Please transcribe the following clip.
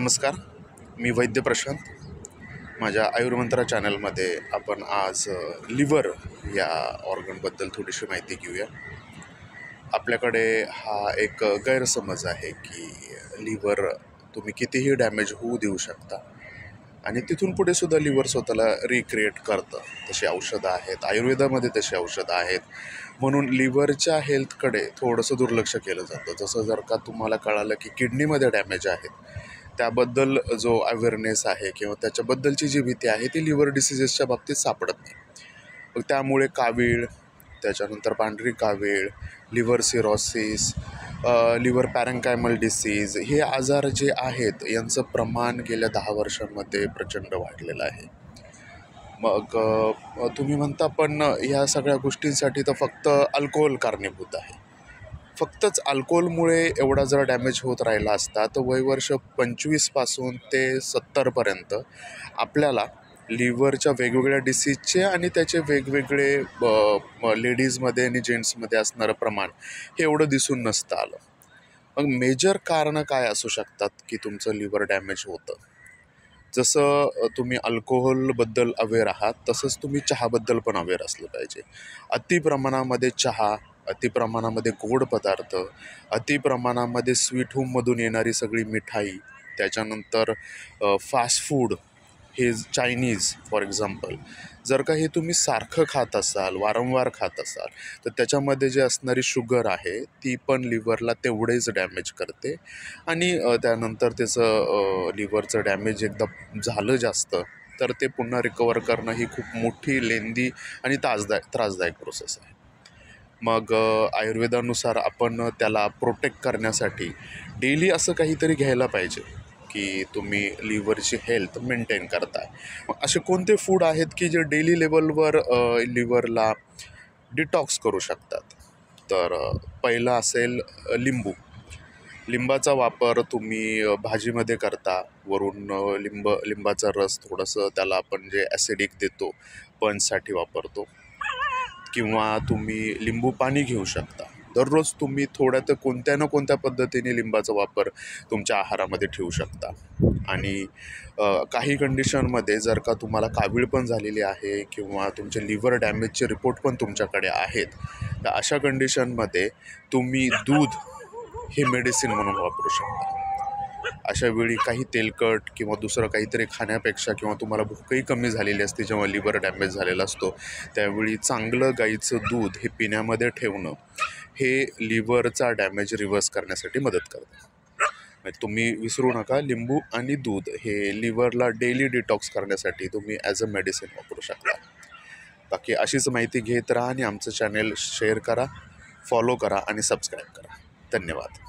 नमस्कार, मी वैद्य प्रशांत. माझ्या आयुर्मंत्रा चॅनलमध्ये आपण आज लिव्हर या ऑर्गनबद्दल थोडीशी माहिती घेऊया. आपल्याकडे हा एक गैरसमज आहे की लिव्हर तुम्ही कितीही डॅमेज होऊ देऊ शकता आणि तिथून पुढे सुद्धा लिव्हर स्वतःला रिक्रिएट करतं. तशी औषधं आहेत, आयुर्वेदामध्ये तशी औषधं आहेत. म्हणून लिव्हरच्या हेल्थकडे थोडंसं दुर्लक्ष केलं जातं. जसं जर का तुम्हाला कळालं की किडनीमध्ये डॅमेज आहेत, त्याबद्दल जो अवेअरनेस आहे किंवा त्याच्याबद्दलची जी भीती आहे ती लिव्हर डिसिजेसच्या बाबतीत सापडत नाही. मग त्यामुळे कावीळ, त्याच्यानंतर पांढरी कावीळ, लिव्हर सिरोसिस, लिव्हर पॅरेंकायमल डिसीज हे आजार जे आहेत यांचं प्रमाण गेल्या 10 वर्षांमध्ये प्रचंड वाढलेलं आहे. मग तुम्ही म्हणता पण ह्या सगळ्या गोष्टींसाठी तर फक्त अल्कोहोल कारणीभूत आहे. फक्तच अल्कोहोलमुळे एवढा जर डॅमेज होत राहिला असता तर वयवर्ष 25 ते 70पर्यंत आपल्याला लिव्हरच्या वेगवेगळ्या डिसीजचे आणि त्याचे वेगवेगळे लेडीजमध्ये आणि जेंट्समध्ये असणारं प्रमाण हे एवढं दिसून नसतं आलं. मग मेजर कारणं काय असू शकतात की तुमचं लिव्हर डॅमेज होतं? जसं तुम्ही अल्कोहोलबद्दल अवेअर आहात तसंच तुम्ही चहाबद्दल पण अवेअर असलं पाहिजे. अतिप्रमाणामध्ये चहा, अतिप्रमाणामध्ये गोड पदार्थ, अतिप्रमाणामध्ये स्वीट होममधून येणारी सगळी मिठाई, त्याच्यानंतर फास्ट फूड, हे चायनीज फॉर एक्झाम्पल, जर का हे तुम्ही सारखं खात असाल, वारंवार खात असाल तर त्याच्यामध्ये जे असणारी शुगर आहे ती पण लिव्हरला तेवढेच डॅमेज करते आणि त्यानंतर त्याचं लिव्हरचं डॅमेज एकदा झालं जास्त तर ते पुन्हा रिकवर करणं ही खूप मोठी, लेंदी आणि त्रासदायक प्रोसेस आहे. मग आयुर्वेदानुसार आपण त्याला प्रोटेक्ट करण्यासाठी डेली असं काहीतरी घ्यायला पाहिजे की तुम्ही लिव्हरची हेल्थ मेंटेन करताय. मग असे कोणते फूड आहेत की जे डेली लेवलवर लिव्हरला डिटॉक्स करू शकतात? तर पहिला असेल लिंबू. लिंबाचा वापर तुम्ही भाजीमध्ये करता, वरून लिंबाचा रस थोडंसं त्याला आपण जे ॲसिडिक देतो, पंचसाठी वापरतो, किंवा तुम्ही लिंबू पाणी घेऊ शकता. दररोज तुम्ही थोड्या कोणत्या ना कोणत्या पद्धतीने लिंबाचा वापर तुमच्या आहारामध्ये ठेवू शकता. आणि काही कंडिशनमध्ये जर का तुम्हाला कावीळ पण झालेली आहे किंवा तुमचे लिव्हर डॅमेजचे रिपोर्ट पण तुमच्याकडे आहेत, तर अशा कंडिशनमध्ये तुम्ही दूध हे मेडिसिन म्हणून वापरू शकता. अशा वेळी काही तेलकट किंवा दुसरं काहीतरी खाण्यापेक्षा, किंवा तुम्हाला भूकही कमी झालेली असते जेव्हा लिव्हर डॅमेज झालेला असतो, त्यावेळी चांगलं गाईचं दूध हे पिण्यामध्ये ठेवणं हे लिव्हरचा डॅमेज रिव्हर्स करण्यासाठी मदत करतं. तुम्ही विसरू नका, लिंबू आणि दूध हे लिव्हरला डेली डिटॉक्स करण्यासाठी तुम्ही ॲज अ मेडिसिन वापरू शकता. बाकी अशीच माहिती घेत राहा आणि आमचं चॅनेल शेअर करा, फॉलो करा आणि सबस्क्राईब करा. धन्यवाद.